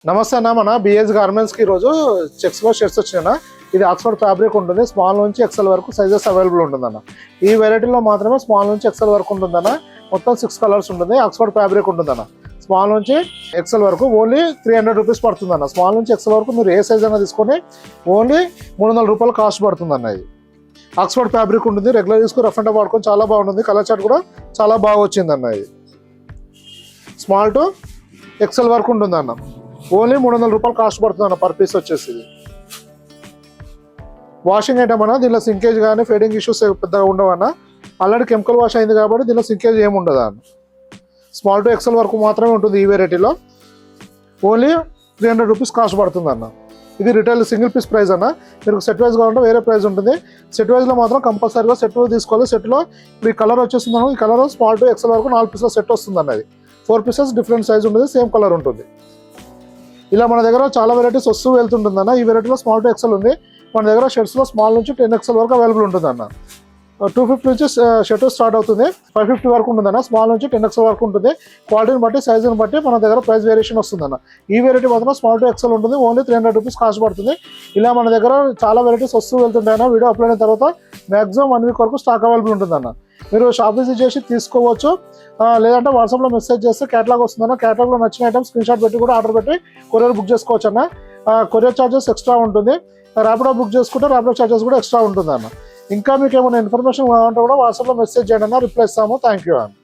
నమస్తే అన్న, మన బిఎస్ గార్మెంట్స్ కి రోజు చెక్స్ లో షర్ట్స్ వచ్చినా. ఇది ఆక్స్ఫర్డ్ ఫ్యాబ్రిక్ ఉంటుంది. స్మాల్ నుంచి ఎక్సెల్ వరకు సైజెస్ అవైలబుల్ ఉంటుందన్న. ఈ వెరైటీలో మాత్రమే స్మాల్ నుంచి ఎక్సెల్ వరకు ఉంటుందన్న. మొత్తం 6 కలర్స్ ఉంటుంది. ఆక్స్ఫర్డ్ ఫ్యాబ్రిక్ ఉంటుందన్న. స్మాల్ నుంచి ఎక్సెల్ వరకు ఓన్లీ 300 రూపీస్ పడుతుందన్న. స్మాల్ నుంచి ఎక్సెల్ వరకు మీరు ఏ సైజ్ అయినా తీసుకొని ఓన్లీ 300 రూపాయలు కాస్ట్ పడుతుందన్న. ఇది ఆక్స్ఫర్డ్ ఫ్యాబ్రిక్ ఉంటుంది. రెగ్యులర్ తీసుకుని రఫ్ అండ్ వాడుకొని చాలా బాగుంటుంది. కలర్ చార్ట్ కూడా చాలా బాగా వచ్చిందన్న. ఇది స్మాల్ టు ఎక్సెల్ వరకు ఉంటుందన్న. ఓన్లీ 300 రూపాయలు కాస్ట్ పడుతుంది అన్న పర్ పీస్ వచ్చేసి. వాషింగ్ ఐటమ్ అన్న. దీనిలో సింకేజ్ కానీ ఫేడింగ్ ఇష్యూస్ పెద్దగా ఉండవు అన్న. ఆల్రెడీ కెమికల్ వాష్ అయింది కాబట్టి దీనిలో సింకేజ్ ఏమి ఉండదు అన్న. స్మాల్ టు ఎక్సెల్ వరకు మాత్రమే ఉంటుంది ఈ వెరైటీలో. ఓన్లీ 300 రూపీస్ కాస్ట్ పడుతుంది అన్న. ఇది రిటైల్ సింగిల్ పీస్ ప్రైస్ అన్న. మీరు సెట్ వైజ్ కావాలంటే వేరే ప్రైస్ ఉంటుంది. సెట్ వైజ్లో మాత్రం కంపల్సరీగా సెట్ తీసుకోవాలి. సెట్లో ఇప్పుడు ఈ కలర్ వచ్చేస్తుంది అన్న. ఈ కలర్ స్మాల్ టు ఎక్సెల్ వరకు 4 పీసెస్ సెట్ వస్తుంది అన్నది. 4 పీసెస్ డిఫరెంట్ సైజ్ ఉంటుంది. సేమ్ కలర్ ఉంటుంది. ఇలా మన దగ్గర చాలా వెరైటీస్ వస్తూ వెళ్తుంటుందన్న. ఈ వెరైటీలో స్మాల్ టు ఎక్సెల్ ఉంది. మన దగ్గర షర్ట్స్లో స్మాల్ నుంచి 10 XL వరకు అవైలబుల్ ఉంటుందన్న. 250 నుంచి షర్ట్ స్టార్ట్ అవుతుంది. 550 వరకు ఉంటుందన్న. స్మాల్ నుంచి 10 XL వరకు ఉంటుంది. క్వాలిటీని బట్టి సైజుని బట్టి మన దగ్గర ప్రైస్ వేరియేషన్ వస్తుందన్న. ఈ వెరైటీ మాత్రం స్మాల్ టు ఎక్సెల్ ఉంటుంది. ఓన్లీ 300 రూపీస్ కాస్ట్ పడుతుంది. ఇలా మన దగ్గర చాలా వెరైటీస్ వస్తూ వెళ్తుంటాయన్న. వీడియో అప్లోడ్ అయిన తర్వాత మ్యాక్సిమం 1 వీక్ వరకు స్టాక్ అవైలబుల్ ఉంటుందన్న. మీరు షాప్ విజిట్ చేసి తీసుకోవచ్చు. లేదంటే వాట్సాప్లో మెసేజ్ చేస్తే క్యాటలాగ్ వస్తుందన్న. క్యాటలాగ్లో నచ్చిన ఐటమ్ స్క్రీన్ షాట్ పెట్టి కూడా ఆర్డర్ పెట్టి కొరియర్ బుక్ చేసుకోవచ్చు అన్న. కొరియర్ ఛార్జెస్ ఎక్స్ట్రా ఉంటుంది. ర్యాపిడో బుక్ చేసుకుంటే ర్యాపిడో ఛార్జెస్ కూడా ఎక్స్ట్రా ఉంటుంది అన్న. ఇంకా మీకు ఏమైనా ఇన్ఫర్మేషన్ కావాలంటే కూడా వాట్సాప్లో మెసేజ్ చేయండి అన్న. రిప్లై ఇస్తాము. థ్యాంక్ యూ అన్న.